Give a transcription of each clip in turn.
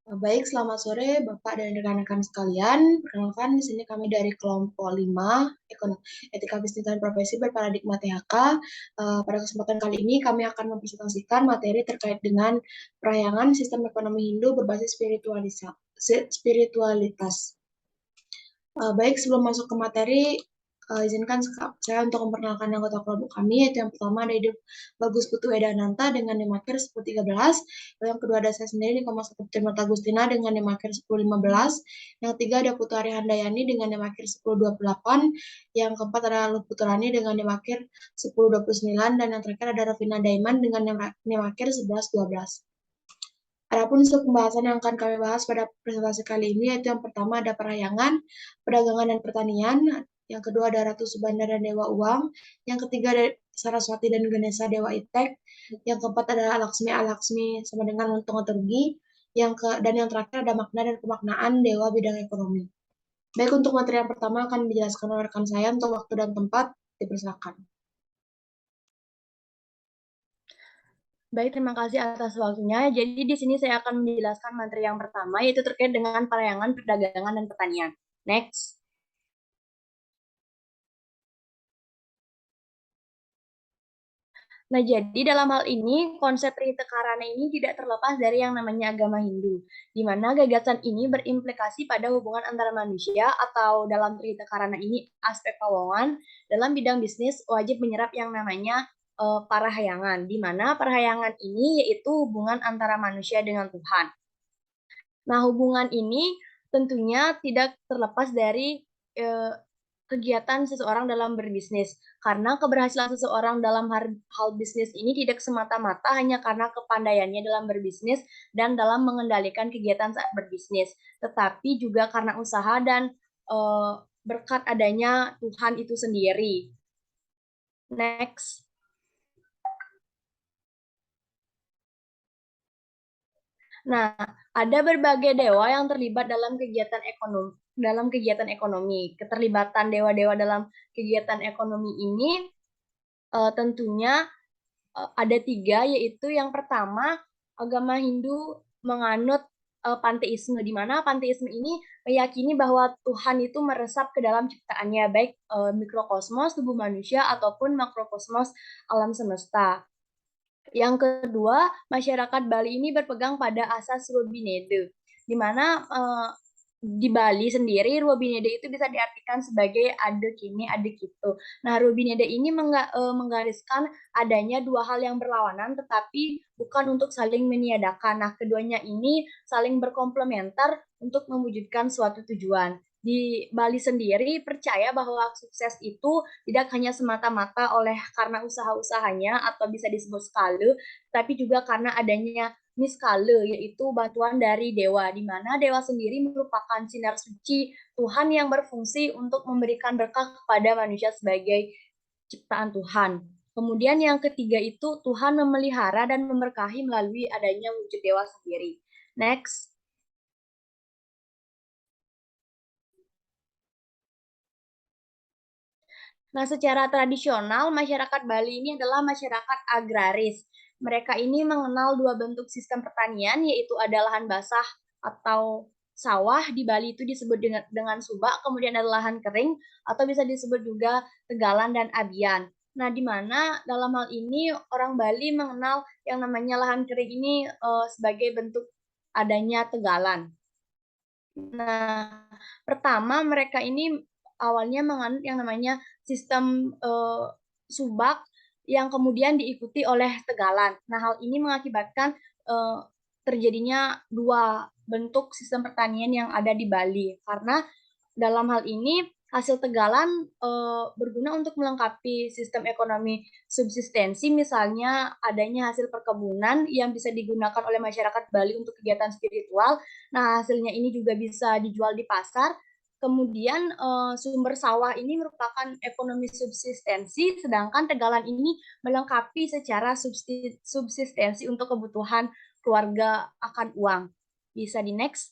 Baik, selamat sore Bapak dan rekan-rekan sekalian. Perkenalkan, di sini kami dari kelompok 5, Etika Bisnis dan Profesi Berparadigma THK. Pada kesempatan kali ini kami akan mempresentasikan materi terkait dengan perayangan sistem ekonomi Hindu berbasis spiritualitas. Baik, sebelum masuk ke materi, izinkan saya untuk memperkenalkan anggota kelompok kami, yaitu yang pertama ada Ibu Bagus Putu Edananta dengan Nemaker 1013, yang kedua ada saya sendiri Niko Mas Tirmata Agustina dengan Nemaker 1015, yang ketiga ada Putu Ari Handayani dengan Nemaker 1028, yang keempat ada Luputurani dengan Nemaker 1029, dan yang terakhir ada Ravina Daiman dengan Nemaker 1112. Adapun untuk pembahasan yang akan kami bahas pada presentasi kali ini, yaitu yang pertama ada perayangan, perdagangan dan pertanian, yang kedua ada Ratu Subandar dan Dewa Uang, yang ketiga ada Saraswati dan Ganesha Dewa Iptek, yang keempat ada Laksmi Alaksmi sama dengan Untung Otorgi, dan yang terakhir ada makna dan pemaknaan Dewa Bidang Ekonomi. Baik, untuk materi yang pertama akan dijelaskan oleh rekan saya. Untuk waktu dan tempat dipersilakan. Baik, terima kasih atas waktunya. Jadi di sini saya akan menjelaskan materi yang pertama, yaitu terkait dengan perayangan, perdagangan, dan pertanian. Next. Nah, jadi dalam hal ini, konsep Trita Karana ini tidak terlepas dari yang namanya agama Hindu, di mana gagasan ini berimplikasi pada hubungan antara manusia atau dalam Trita Karana ini aspek keuangan dalam bidang bisnis wajib menyerap yang namanya parahayangan, di mana parahayangan ini yaitu hubungan antara manusia dengan Tuhan. Nah, hubungan ini tentunya tidak terlepas dari kegiatan seseorang dalam berbisnis. Karena keberhasilan seseorang dalam hal bisnis ini tidak semata-mata hanya karena kepandaiannya dalam berbisnis dan dalam mengendalikan kegiatan saat berbisnis, tetapi juga karena usaha dan berkat adanya Tuhan itu sendiri. Next. Nah, ada berbagai dewa yang terlibat dalam kegiatan ekonomi. Keterlibatan dewa-dewa dalam kegiatan ekonomi ini tentunya ada 3, yaitu yang pertama, agama Hindu menganut panteisme, di mana panteisme ini meyakini bahwa Tuhan itu meresap ke dalam ciptaannya, baik mikrokosmos, tubuh manusia, ataupun makrokosmos alam semesta. Yang kedua, masyarakat Bali ini berpegang pada asas Rubinede, di mana di Bali sendiri Rubinede itu bisa diartikan sebagai ade kini, ade gitu. Nah, Rubinede ini menggariskan adanya dua hal yang berlawanan, tetapi bukan untuk saling meniadakan. Nah, keduanya ini saling berkomplementer untuk mewujudkan suatu tujuan. Di Bali sendiri percaya bahwa sukses itu tidak hanya semata-mata karena usaha-usahanya atau bisa disebut skala, tapi juga karena adanya niskala, yaitu bantuan dari dewa, di mana dewa sendiri merupakan sinar suci Tuhan yang berfungsi untuk memberikan berkah kepada manusia sebagai ciptaan Tuhan. Kemudian yang ketiga itu Tuhan memelihara dan memberkahi melalui adanya wujud dewa sendiri. Next. Nah, secara tradisional, masyarakat Bali ini adalah masyarakat agraris. Mereka ini mengenal dua bentuk sistem pertanian, yaitu ada lahan basah atau sawah di Bali itu disebut dengan subak, kemudian ada lahan kering, atau bisa disebut juga tegalan dan abian. Nah, di mana dalam hal ini orang Bali mengenal yang namanya lahan kering ini sebagai bentuk adanya tegalan. Nah, pertama mereka ini awalnya menganut yang namanya sistem subak yang kemudian diikuti oleh tegalan. Nah, hal ini mengakibatkan terjadinya dua bentuk sistem pertanian yang ada di Bali. Karena dalam hal ini hasil tegalan berguna untuk melengkapi sistem ekonomi subsistensi, misalnya adanya hasil perkebunan yang bisa digunakan oleh masyarakat Bali untuk kegiatan spiritual. Nah, hasilnya ini juga bisa dijual di pasar. Kemudian sumber sawah ini merupakan ekonomi subsistensi, sedangkan tegalan ini melengkapi secara subsistensi untuk kebutuhan keluarga akan uang. Bisa di next.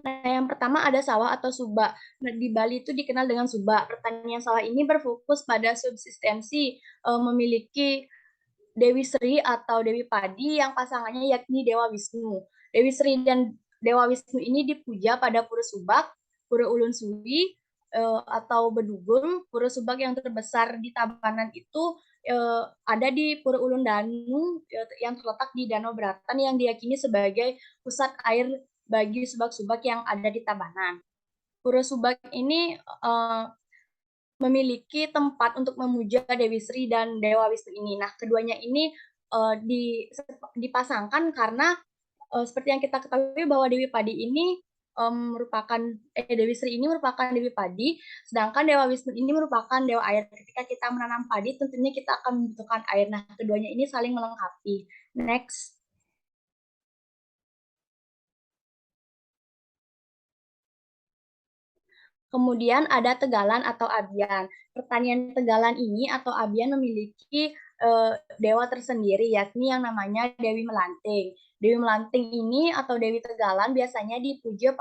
Nah, yang pertama ada sawah atau subak. Nah, di Bali itu dikenal dengan subak. Pertanian sawah ini berfokus pada subsistensi, memiliki Dewi Sri atau Dewi Padi yang pasangannya yakni Dewa Wisnu. Dewi Sri dan Dewa Wisnu ini dipuja pada Pura Subak, Pura Ulun Suwi, atau Bedugul. Pura Subak yang terbesar di Tabanan itu ada di Pura Ulun Danu yang terletak di Danau Beratan yang diyakini sebagai pusat air bagi subak-subak yang ada di Tabanan. Pura Subak ini memiliki tempat untuk memuja Dewi Sri dan Dewa Wisnu ini. Nah, keduanya ini dipasangkan karena seperti yang kita ketahui bahwa Dewi Padi ini merupakan Dewi Sri ini merupakan Dewi Padi, sedangkan Dewa Wisnu ini merupakan Dewa Air. Ketika kita menanam padi, tentunya kita akan membutuhkan air. Nah, keduanya ini saling melengkapi. Next. Kemudian ada tegalan atau abian. Pertanian tegalan ini atau abian memiliki dewa tersendiri, yakni yang namanya Dewi Melanting. Dewi Melanting ini atau Dewi Tegalan biasanya dipuja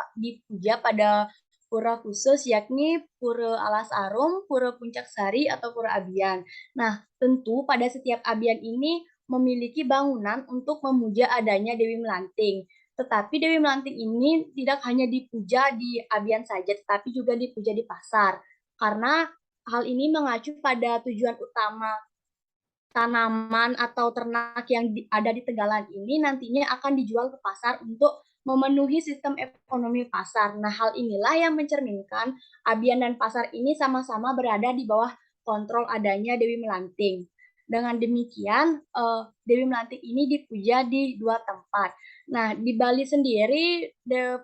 pada pura khusus, yakni Pura Alas Arum, Pura Puncak Sari, atau Pura Abian. Nah, tentu pada setiap abian ini memiliki bangunan untuk memuja adanya Dewi Melanting. Tetapi Dewi Melanting ini tidak hanya dipuja di abian saja, tetapi juga dipuja di pasar. Karena hal ini mengacu pada tujuan utama tanaman atau ternak yang ada di Tegalan ini nantinya akan dijual ke pasar untuk memenuhi sistem ekonomi pasar. Nah, hal inilah yang mencerminkan abian dan pasar ini sama-sama berada di bawah kontrol adanya Dewi Melanting. Dengan demikian, Dewi Melanting ini dipuja di dua tempat. Nah, di Bali sendiri,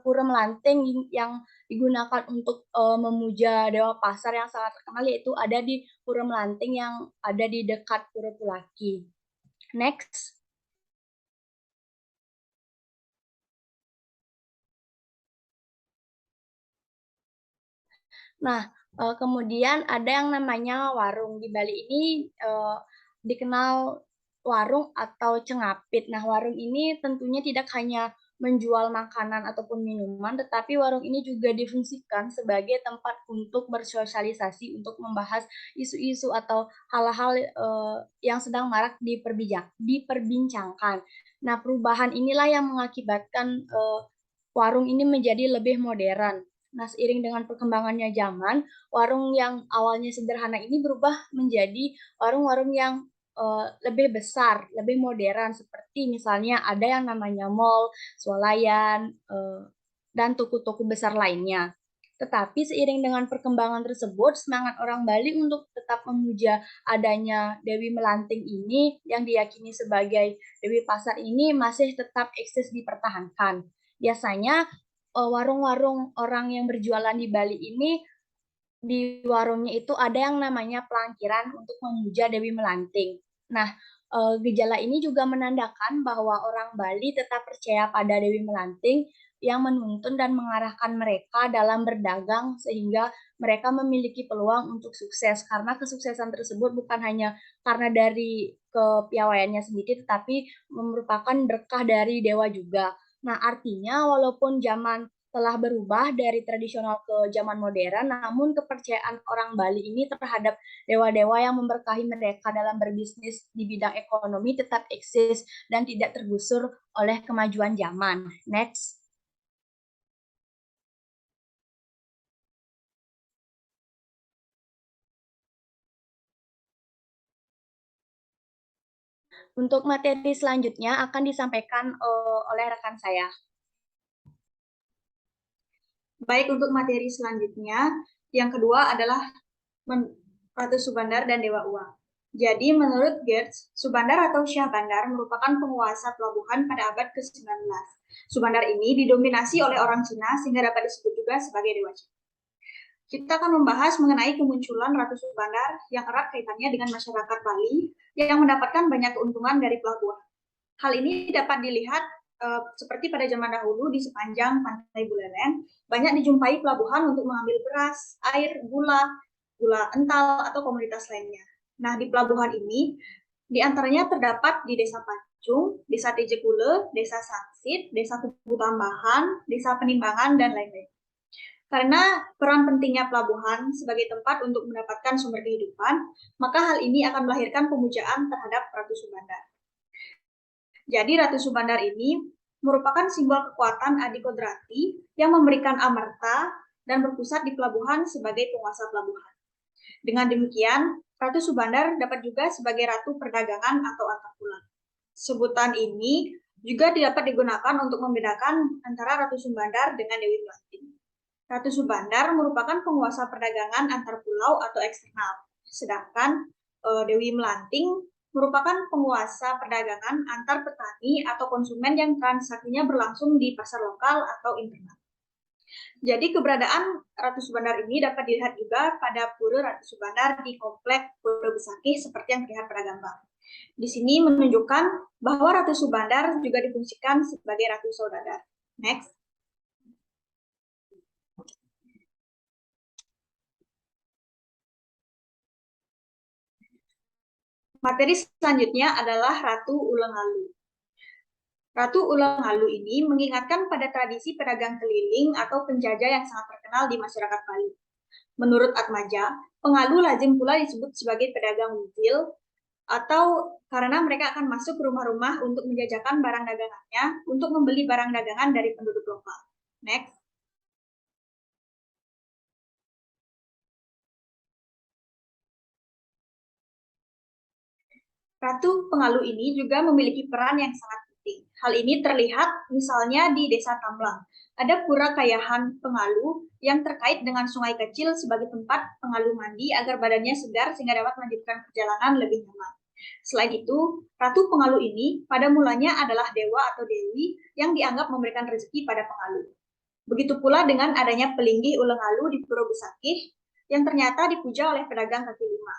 Pura Melanting yang digunakan untuk memuja Dewa Pasar yang sangat terkenal yaitu ada di Pura Melanting yang ada di dekat Pura Pulaki. Next. Nah, kemudian ada yang namanya warung. Di Bali ini dikenal warung atau cengapit. Nah, warung ini tentunya tidak hanya menjual makanan ataupun minuman, tetapi warung ini juga difungsikan sebagai tempat untuk bersosialisasi, untuk membahas isu-isu atau hal-hal yang sedang marak diperbincangkan. Nah, perubahan inilah yang mengakibatkan warung ini menjadi lebih modern. Nah, seiring dengan perkembangannya zaman, warung yang awalnya sederhana ini berubah menjadi warung-warung yang lebih besar, lebih modern, seperti misalnya ada yang namanya mall, swalayan, dan toko-toko besar lainnya. Tetapi seiring dengan perkembangan tersebut, semangat orang Bali untuk tetap memuja adanya Dewi Melanting ini yang diyakini sebagai Dewi Pasar ini masih tetap eksis dipertahankan. Biasanya warung-warung orang yang berjualan di Bali ini di warungnya itu ada yang namanya pelangkiran untuk memuja Dewi Melanting. Nah, gejala ini juga menandakan bahwa orang Bali tetap percaya pada Dewi Melanting yang menuntun dan mengarahkan mereka dalam berdagang sehingga mereka memiliki peluang untuk sukses karena kesuksesan tersebut bukan hanya karena dari kepiawaiannya sendiri tetapi merupakan berkah dari dewa juga. Nah, artinya walaupun zaman telah berubah dari tradisional ke zaman modern, namun kepercayaan orang Bali ini terhadap dewa-dewa yang memberkahi mereka dalam berbisnis di bidang ekonomi tetap eksis dan tidak tergusur oleh kemajuan zaman. Next. Untuk materi selanjutnya akan disampaikan oleh rekan saya. Baik, untuk materi selanjutnya, yang kedua adalah Ratu Subandar dan Dewa Uang. Jadi, menurut Geertz, Subandar atau Syah Bandar merupakan penguasa pelabuhan pada abad ke-19. Subandar ini didominasi oleh orang Cina sehingga dapat disebut juga sebagai Dewa Cina. Kita akan membahas mengenai kemunculan Ratu Subandar yang erat kaitannya dengan masyarakat Bali yang mendapatkan banyak keuntungan dari pelabuhan. Hal ini dapat dilihat seperti pada zaman dahulu di sepanjang pantai Buleleng, banyak dijumpai pelabuhan untuk mengambil beras, air, gula ental, atau komoditas lainnya. Nah, di pelabuhan ini, di antaranya terdapat di Desa Pacung, Desa Tejekule, Desa Sangsit, Desa Tugu Tambahan, Desa Penimbangan, dan lain-lain. Karena peran pentingnya pelabuhan sebagai tempat untuk mendapatkan sumber kehidupan, maka hal ini akan melahirkan pemujaan terhadap Ratu Subandar. Jadi Ratu Subandar ini merupakan simbol kekuatan Adikodrati yang memberikan amarta dan berpusat di pelabuhan sebagai penguasa pelabuhan. Dengan demikian, Ratu Subandar dapat juga sebagai Ratu Perdagangan atau Antarpulang. Sebutan ini juga dapat digunakan untuk membedakan antara Ratu Subandar dengan Dewi Melanting. Ratu Subandar merupakan penguasa perdagangan antar pulau atau eksternal, sedangkan Dewi Melanting merupakan penguasa perdagangan antar petani atau konsumen yang transaksinya berlangsung di pasar lokal atau internal. Jadi keberadaan Ratu Subandar ini dapat dilihat juga pada pura Ratu Subandar di komplek Pura Besakih seperti yang terlihat pada gambar. Di sini menunjukkan bahwa Ratu Subandar juga difungsikan sebagai Ratu Saudagar. Next. Materi selanjutnya adalah Ratu Ulengalu. Ratu Ulengalu ini mengingatkan pada tradisi pedagang keliling atau penjajah yang sangat terkenal di masyarakat Bali. Menurut Atmaja, pengalu lazim pula disebut sebagai pedagang wujil atau karena mereka akan masuk ke rumah-rumah untuk menjajakan barang dagangannya untuk membeli barang dagangan dari penduduk lokal. Next. Ratu Pengalu ini juga memiliki peran yang sangat penting. Hal ini terlihat misalnya di Desa Tamblang. Ada pura Kayahan Pengalu yang terkait dengan sungai kecil sebagai tempat pengalu mandi agar badannya segar sehingga dapat melanjutkan perjalanan lebih nyaman. Selain itu, Ratu Pengalu ini pada mulanya adalah dewa atau dewi yang dianggap memberikan rezeki pada pengalu. Begitu pula dengan adanya Pelinggih Ulengalu di Pura Besakih yang ternyata dipuja oleh pedagang kaki lima.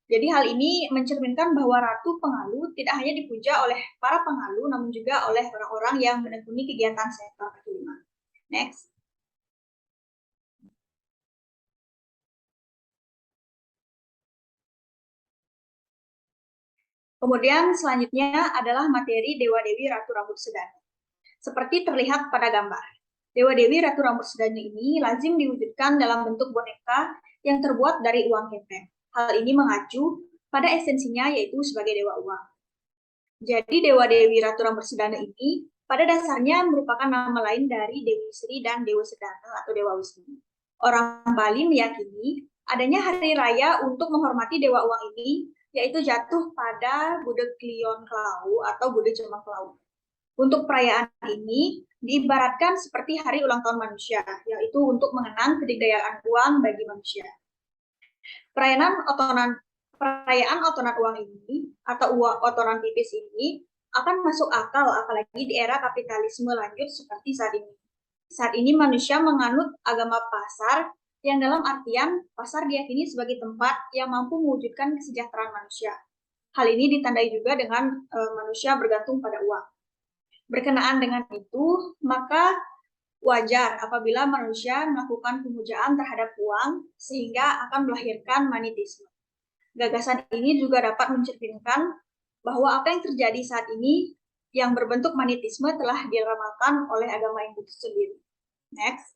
Jadi hal ini mencerminkan bahwa Ratu Pengalu tidak hanya dipuja oleh para pengalu, namun juga oleh orang-orang yang menekuni kegiatan sektor kaki lima. Next. Kemudian selanjutnya adalah materi Dewa-Dewi Ratu Rambut Sedana. Seperti terlihat pada gambar. Dewa-Dewi Ratu Rambut Sedana ini lazim diwujudkan dalam bentuk boneka yang terbuat dari uang kepeng. Hal ini mengacu pada esensinya yaitu sebagai dewa uang. Jadi Dewa-Dewi Ratu Rambut Sedana ini pada dasarnya merupakan nama lain dari Dewi Sri dan Dewa Sedana atau Dewa Wisnu. Orang Bali meyakini adanya hari raya untuk menghormati Dewa Uang ini, yaitu jatuh pada Bude Klion Klau atau Bude Jema Klau. Untuk perayaan ini diibaratkan seperti hari ulang tahun manusia, yaitu untuk mengenang kedikdayaan uang bagi manusia. Perayaan otonan uang ini atau otonan tipis ini akan masuk akal apalagi di era kapitalisme lanjut seperti saat ini. Saat ini manusia menganut agama pasar yang dalam artian pasar diyakini sebagai tempat yang mampu mewujudkan kesejahteraan manusia. Hal ini ditandai juga dengan manusia bergantung pada uang. Berkenaan dengan itu, maka wajar apabila manusia melakukan pemujaan terhadap uang sehingga akan melahirkan manitisme. Gagasan ini juga dapat mencerminkan bahwa apa yang terjadi saat ini yang berbentuk manitisme telah diramalkan oleh agama Hindu sendiri. Next.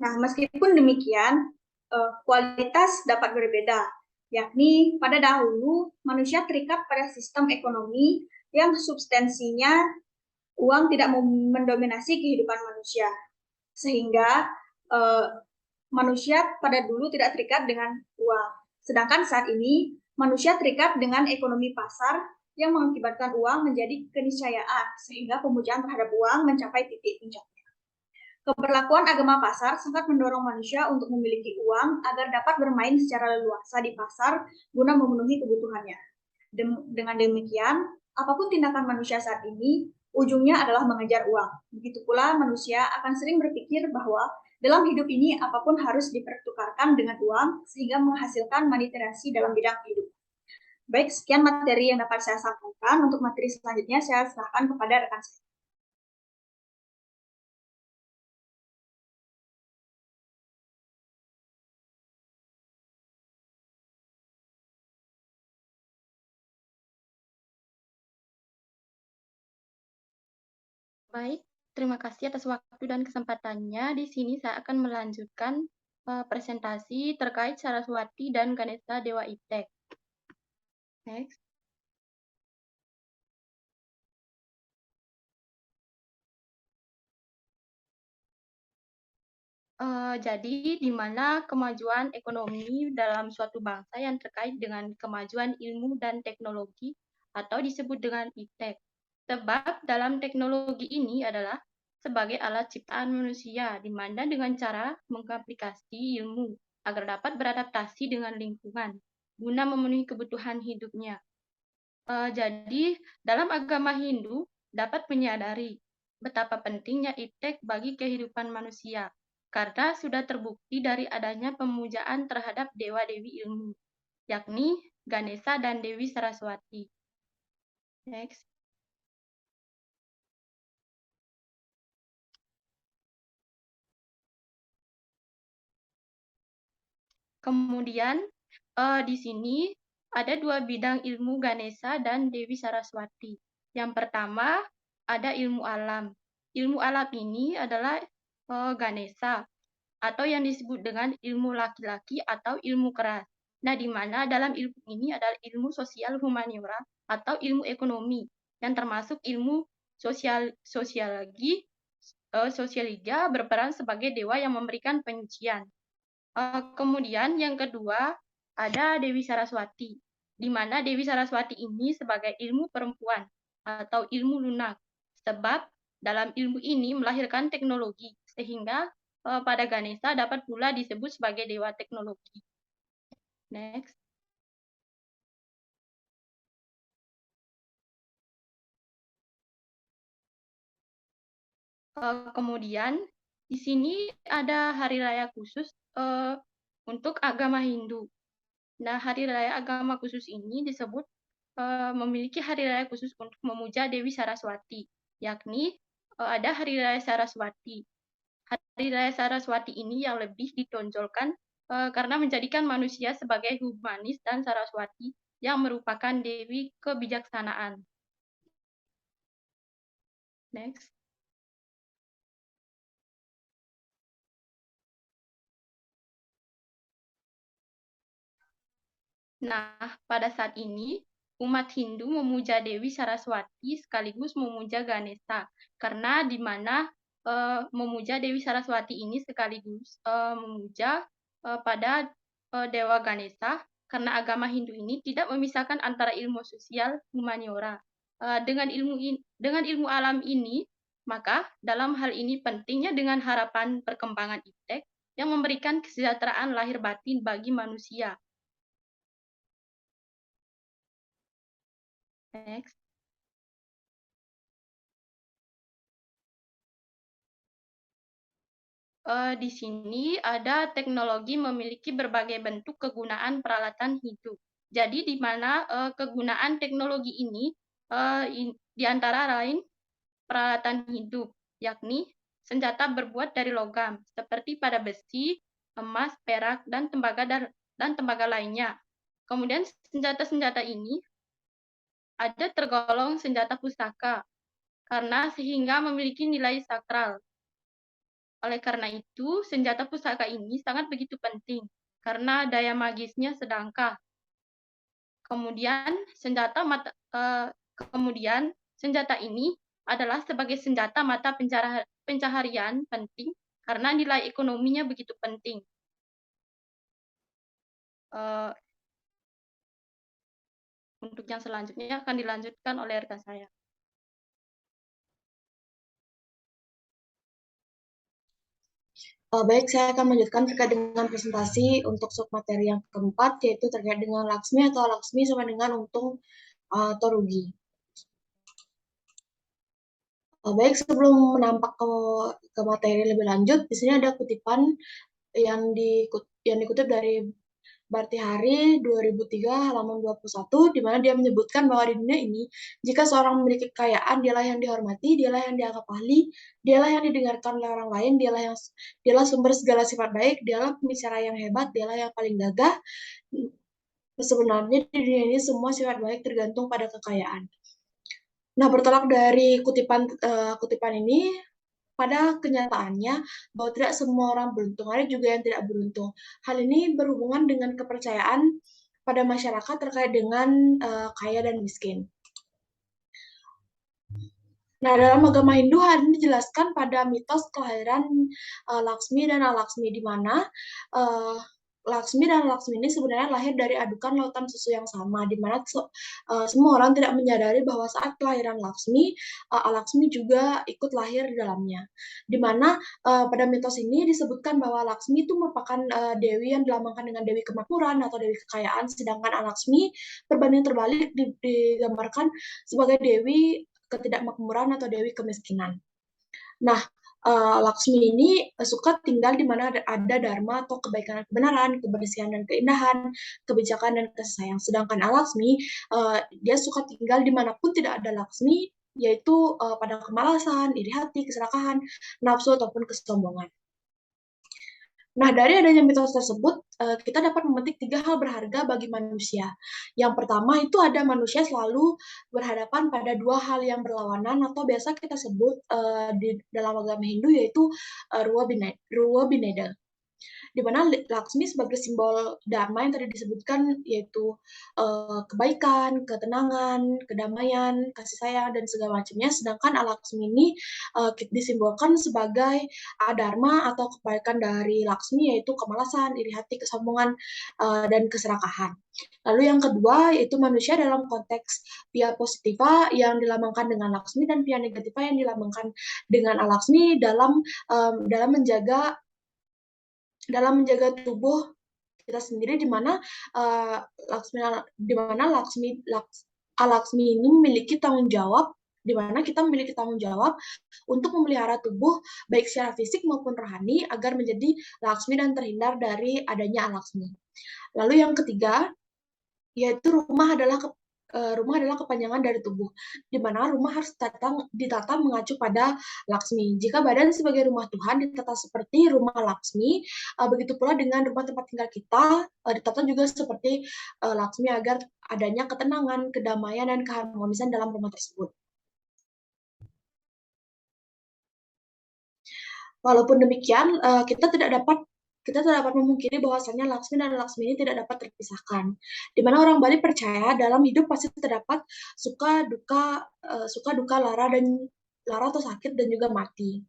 Nah, meskipun demikian, kualitas dapat berbeda, yakni pada dahulu manusia terikat pada sistem ekonomi yang substansinya uang tidak mendominasi kehidupan manusia, sehingga manusia pada dulu tidak terikat dengan uang. Sedangkan saat ini manusia terikat dengan ekonomi pasar yang mengakibatkan uang menjadi keniscayaan, sehingga pemujaan terhadap uang mencapai titik puncaknya. Keberlakuan agama pasar sangat mendorong manusia untuk memiliki uang agar dapat bermain secara leluasa di pasar guna memenuhi kebutuhannya. Dengan demikian, apapun tindakan manusia saat ini, ujungnya adalah mengejar uang. Begitu pula manusia akan sering berpikir bahwa dalam hidup ini apapun harus dipertukarkan dengan uang sehingga menghasilkan monetasi dalam bidang hidup. Baik, sekian materi yang dapat saya sampaikan. Untuk materi selanjutnya saya serahkan kepada rekan saya. Baik, terima kasih atas waktu dan kesempatannya. Di sini saya akan melanjutkan presentasi terkait Saraswati dan Ganesha Dewa Iptek. Next. Jadi, di mana kemajuan ekonomi dalam suatu bangsa yang terkait dengan kemajuan ilmu dan teknologi atau disebut dengan iptek. Sebab dalam teknologi ini adalah sebagai alat ciptaan manusia, di mana dengan cara mengaplikasi ilmu agar dapat beradaptasi dengan lingkungan guna memenuhi kebutuhan hidupnya. Jadi, dalam agama Hindu dapat menyadari betapa pentingnya iptek bagi kehidupan manusia, karena sudah terbukti dari adanya pemujaan terhadap dewa-dewi ilmu, yakni Ganesha dan Dewi Saraswati. Next. Kemudian, di sini ada dua bidang ilmu Ganesha dan Dewi Saraswati. Yang pertama, ada ilmu alam. Ilmu alam ini adalah Ganesha, atau yang disebut dengan ilmu laki-laki atau ilmu keras. Nah, di mana dalam ilmu ini adalah ilmu sosial humaniora atau ilmu ekonomi, yang termasuk ilmu sosiologi berperan sebagai dewa yang memberikan penyucian. Kemudian yang kedua ada Dewi Saraswati, di mana Dewi Saraswati ini sebagai ilmu perempuan atau ilmu lunak, sebab dalam ilmu ini melahirkan teknologi, sehingga pada Ganesha dapat pula disebut sebagai dewa teknologi. Next. Kemudian di sini ada hari raya khusus untuk agama Hindu. Nah, hari raya agama khusus ini disebut memiliki hari raya khusus untuk memuja Dewi Saraswati, yakni ada hari raya Saraswati. Hari raya Saraswati ini yang lebih ditonjolkan karena menjadikan manusia sebagai humanis dan Saraswati yang merupakan dewi kebijaksanaan. Next. Nah, pada saat ini umat Hindu memuja Dewi Saraswati sekaligus memuja Ganesha, karena di mana memuja Dewi Saraswati ini sekaligus memuja pada Dewa Ganesha, karena agama Hindu ini tidak memisahkan antara ilmu sosial humaniora. Dengan ilmu alam ini, maka dalam hal ini pentingnya dengan harapan perkembangan iptek yang memberikan kesejahteraan lahir batin bagi manusia. Next. Di sini ada teknologi memiliki berbagai bentuk kegunaan peralatan hidup. Jadi di mana kegunaan teknologi ini di antara lain peralatan hidup, yakni senjata berbuat dari logam seperti pada besi, emas, perak, dan tembaga lainnya. Kemudian senjata-senjata ini ada tergolong senjata pusaka karena sehingga memiliki nilai sakral. Oleh karena itu, senjata pusaka ini sangat begitu penting karena daya magisnya sedangkah. Kemudian senjata ini adalah sebagai senjata mata pencaharian penting karena nilai ekonominya begitu penting. Untuk yang selanjutnya akan dilanjutkan oleh rekan saya. Baik, saya akan melanjutkan terkait dengan presentasi untuk submateri yang keempat, yaitu terkait dengan Laksmi atau Laksmi sama dengan untung atau rugi. Baik, sebelum menampak ke materi lebih lanjut, di sini ada kutipan yang dikutip dari Bhartihari 2003 halaman 21, di mana dia menyebutkan bahwa di dunia ini, jika seorang memiliki kekayaan, dialah yang dihormati, dialah yang dianggap ahli, dialah yang didengarkan oleh orang lain, dialah sumber segala sifat baik, dialah pembicara yang hebat, dialah yang paling gagah. Sebenarnya di dunia ini semua sifat baik tergantung pada kekayaan. Nah, bertolak dari kutipan ini, pada kenyataannya bahwa tidak semua orang beruntung, ada juga yang tidak beruntung. Hal ini berhubungan dengan kepercayaan pada masyarakat terkait dengan kaya dan miskin. Nah, dalam agama Hindu hal ini dijelaskan pada mitos kelahiran Laksmi dan Alaksmi, di mana Laksmi dan Laksmi ini sebenarnya lahir dari adukan lautan susu yang sama, di mana semua orang tidak menyadari bahwa saat kelahiran Laksmi, Alaksmi juga ikut lahir di dalamnya. Di mana pada mitos ini disebutkan bahwa Laksmi itu merupakan dewi yang dilambangkan dengan dewi kemakmuran atau dewi kekayaan, sedangkan Alaksmi berbanding terbalik digambarkan sebagai dewi ketidakmakmuran atau dewi kemiskinan. Nah, Laksmi ini suka tinggal di mana ada dharma atau kebaikan dan kebenaran, kebersihan dan keindahan, kebijakan dan kasih sayang. Sedangkan Alaksmi, dia suka tinggal dimanapun tidak ada Laksmi, yaitu pada kemalasan, iri hati, keserakahan, nafsu ataupun kesombongan. Nah, dari adanya mitos tersebut, kita dapat memetik 3 hal berharga bagi manusia. Yang pertama itu ada manusia selalu berhadapan pada 2 hal yang berlawanan atau biasa kita sebut di dalam agama Hindu yaitu Ruwa Bineda, di mana Laksmi sebagai simbol dharma yang tadi disebutkan yaitu kebaikan, ketenangan, kedamaian, kasih sayang dan segala macamnya. Sedangkan Alaksmi ini disimbolkan sebagai dharma atau kebaikan dari Laksmi yaitu kemalasan, iri hati, kesombongan dan keserakahan. Lalu yang kedua yaitu manusia dalam konteks pia positiva yang dilambangkan dengan Laksmi dan pia negativa yang dilambangkan dengan Alaksmi dalam menjaga tubuh kita sendiri, di mana Laksmi ini memiliki tanggung jawab, di mana kita memiliki tanggung jawab untuk memelihara tubuh baik secara fisik maupun rohani agar menjadi Laksmi dan terhindar dari adanya Alaksmi. Lalu yang ketiga yaitu rumah adalah kepanjangan dari tubuh, di mana rumah harus ditata mengacu pada Laksmi. Jika badan sebagai rumah Tuhan ditata seperti rumah Laksmi, begitu pula dengan rumah tempat tinggal kita ditata juga seperti Laksmi agar adanya ketenangan, kedamaian, dan keharmonisan dalam rumah tersebut. Walaupun demikian, kita tidak dapat memungkiri bahwasannya Laksmi dan Laksmi ini tidak dapat terpisahkan. Di mana orang Bali percaya dalam hidup pasti terdapat suka duka, lara atau sakit dan juga mati.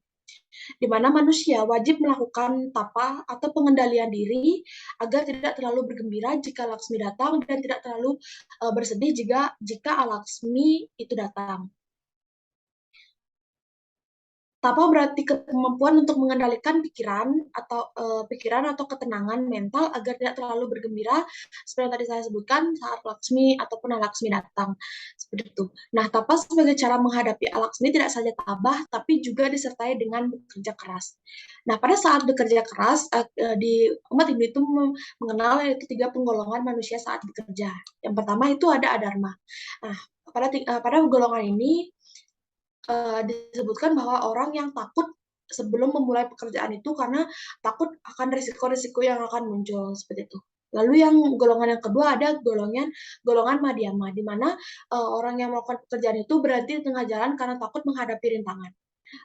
Di mana manusia wajib melakukan tapa atau pengendalian diri agar tidak terlalu bergembira jika Laksmi datang dan tidak terlalu bersedih jika Alaksmi itu datang. Tapa berarti kemampuan untuk mengendalikan pikiran atau ketenangan mental agar tidak terlalu bergembira seperti yang tadi saya sebutkan saat Laksmi ataupun Alaksmi datang. Seperti itu. Nah, tapa sebagai cara menghadapi Alaksmi tidak saja tabah tapi juga disertai dengan bekerja keras. Nah, pada saat bekerja keras di umat Hindu itu mengenal yaitu 3 penggolongan manusia saat bekerja. Yang pertama itu ada adharma. Nah, pada golongan ini disebutkan bahwa orang yang takut sebelum memulai pekerjaan itu karena takut akan risiko-risiko yang akan muncul seperti itu. Lalu yang golongan yang kedua ada golongan madhyama, di mana orang yang melakukan pekerjaan itu berhenti di tengah jalan karena takut menghadapi rintangan.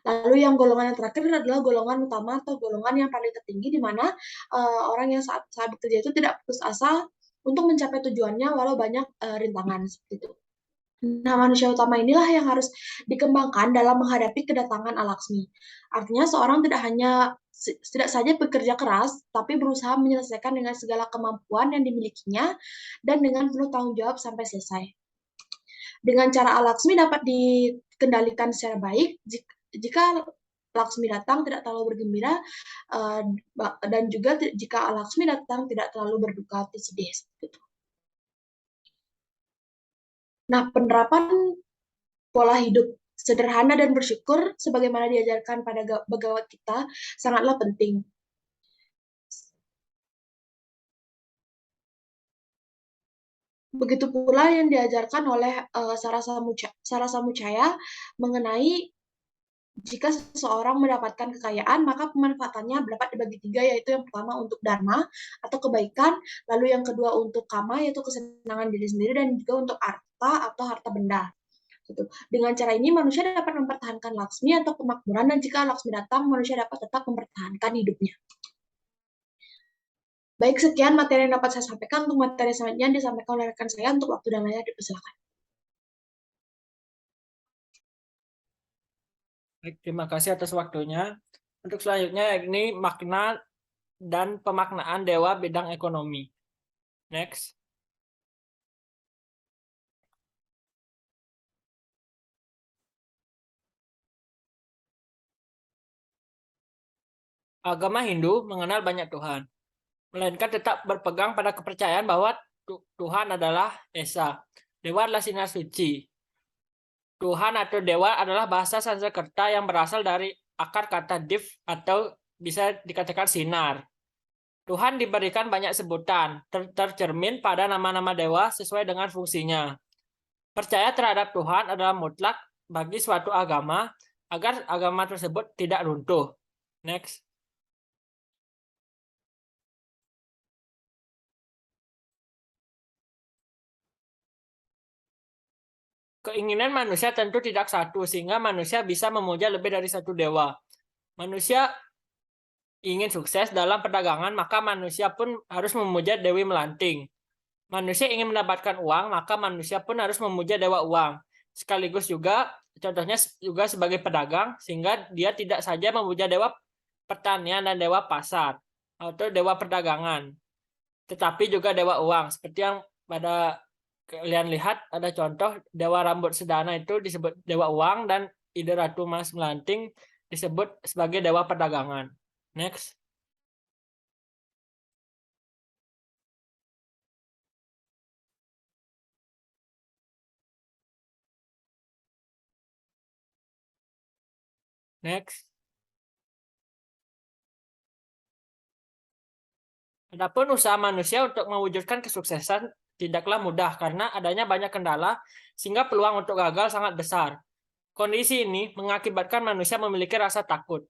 Lalu yang golongan yang terakhir adalah golongan utama atau golongan yang paling tertinggi, di mana orang yang saat bekerja itu tidak putus asa untuk mencapai tujuannya walau banyak rintangan seperti itu. Nah, manusia utama inilah yang harus dikembangkan dalam menghadapi kedatangan Alaksmi. Artinya seorang tidak saja bekerja keras, tapi berusaha menyelesaikan dengan segala kemampuan yang dimilikinya dan dengan penuh tanggung jawab sampai selesai. Dengan cara Alaksmi dapat dikendalikan secara baik, jika Laksmi datang tidak terlalu bergembira, dan juga jika Alaksmi datang tidak terlalu berduka atau sedih. Gitu. Nah, penerapan pola hidup sederhana dan bersyukur sebagaimana diajarkan pada Bhagavad kita sangatlah penting. Begitu pula yang diajarkan oleh Sarasamucaya mengenai jika seseorang mendapatkan kekayaan, maka pemanfaatannya dapat dibagi 3, yaitu yang pertama untuk dharma atau kebaikan, lalu yang kedua untuk kama, yaitu kesenangan diri sendiri, dan juga untuk arta atau harta benda. Gitu. Dengan cara ini manusia dapat mempertahankan Laksmi atau kemakmuran, dan jika Laksmi datang, manusia dapat tetap mempertahankan hidupnya. Baik, sekian materi yang dapat saya sampaikan. Untuk materi selanjutnya disampaikan oleh rekan saya. Untuk waktu dan lainnya dipersilakan. Baik, terima kasih atas waktunya. Untuk selanjutnya ini makna dan pemaknaan dewa bidang ekonomi. Next. Agama Hindu mengenal banyak Tuhan, melainkan tetap berpegang pada kepercayaan bahwa Tuhan adalah Esa. Dewa adalah sinar suci. Tuhan atau dewa adalah bahasa Sanskerta yang berasal dari akar kata div atau bisa dikatakan sinar. Tuhan diberikan banyak sebutan, tercermin pada nama-nama dewa sesuai dengan fungsinya. Percaya terhadap Tuhan adalah mutlak bagi suatu agama agar agama tersebut tidak runtuh. Next. Keinginan manusia tentu tidak satu, sehingga manusia bisa memuja lebih dari satu dewa. Manusia ingin sukses dalam perdagangan, maka manusia pun harus memuja Dewi Melanting. Manusia ingin mendapatkan uang, maka manusia pun harus memuja Dewa Uang. Sekaligus juga, contohnya juga sebagai pedagang, sehingga dia tidak saja memuja Dewa Pertanian dan Dewa Pasar, atau Dewa Perdagangan, tetapi juga Dewa Uang. Seperti yang pada kalian lihat, ada contoh Dewa Rambut Sedana itu disebut Dewa Uang, dan Ide Ratu Mas Melanting disebut sebagai Dewa Perdagangan. Next. Next. Adapun usaha manusia untuk mewujudkan kesuksesan tidaklah mudah karena adanya banyak kendala sehingga peluang untuk gagal sangat besar. Kondisi ini mengakibatkan manusia memiliki rasa takut.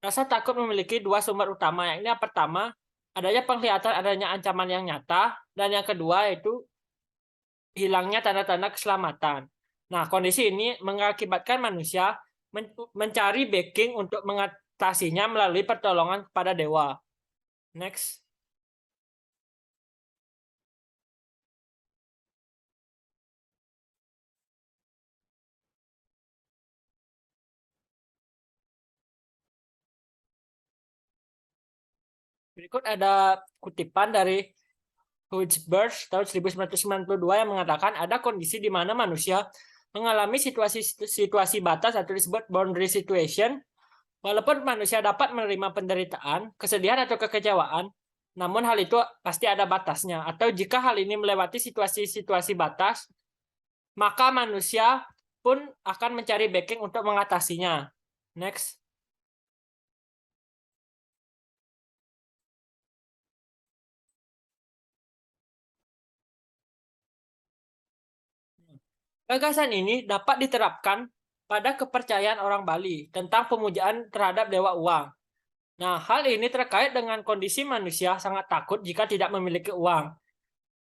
Rasa takut memiliki dua sumber utama, yakni yang pertama adanya penglihatan adanya ancaman yang nyata, dan yang kedua yaitu hilangnya tanda-tanda keselamatan. Nah, kondisi ini mengakibatkan manusia mencari backing untuk mengatasinya melalui pertolongan kepada dewa. Next. Berikut ada kutipan dari Hughes tahun 1992 yang mengatakan ada kondisi di mana manusia mengalami situasi batas atau disebut boundary situation. Walaupun manusia dapat menerima penderitaan, kesedihan atau kekecewaan, namun hal itu pasti ada batasnya. Atau jika hal ini melewati situasi-situasi batas, maka manusia pun akan mencari backing untuk mengatasinya. Next. Gagasan ini dapat diterapkan pada kepercayaan orang Bali tentang pemujaan terhadap dewa uang. Nah, hal ini terkait dengan kondisi manusia sangat takut jika tidak memiliki uang.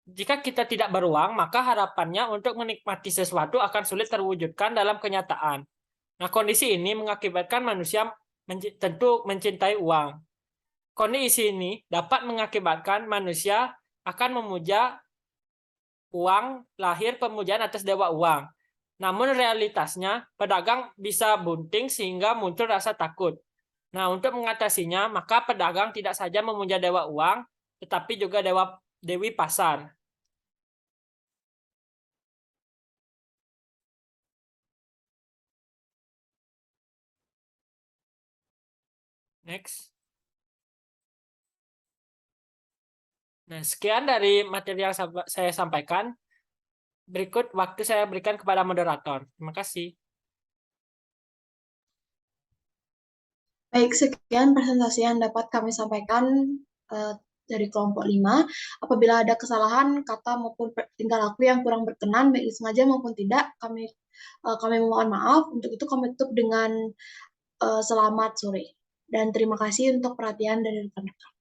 Jika kita tidak beruang, maka harapannya untuk menikmati sesuatu akan sulit terwujudkan dalam kenyataan. Nah, kondisi ini mengakibatkan manusia tentu mencintai uang. Kondisi ini dapat mengakibatkan manusia akan memuja uang, lahir pemujaan atas dewa uang. Namun realitasnya, pedagang bisa bunting sehingga muncul rasa takut. Nah, untuk mengatasinya, maka pedagang tidak saja memuja dewa uang, tetapi juga Dewi Pasar. Next. Nah, sekian dari materi yang saya sampaikan. Berikut waktu saya berikan kepada moderator. Terima kasih. Baik, sekian presentasi yang dapat kami sampaikan dari kelompok 5. Apabila ada kesalahan kata maupun tingkah laku yang kurang berkenan, baik sengaja maupun tidak, kami mohon maaf. Untuk itu kami tutup dengan selamat sore. Dan terima kasih untuk perhatian dari rekan-rekan.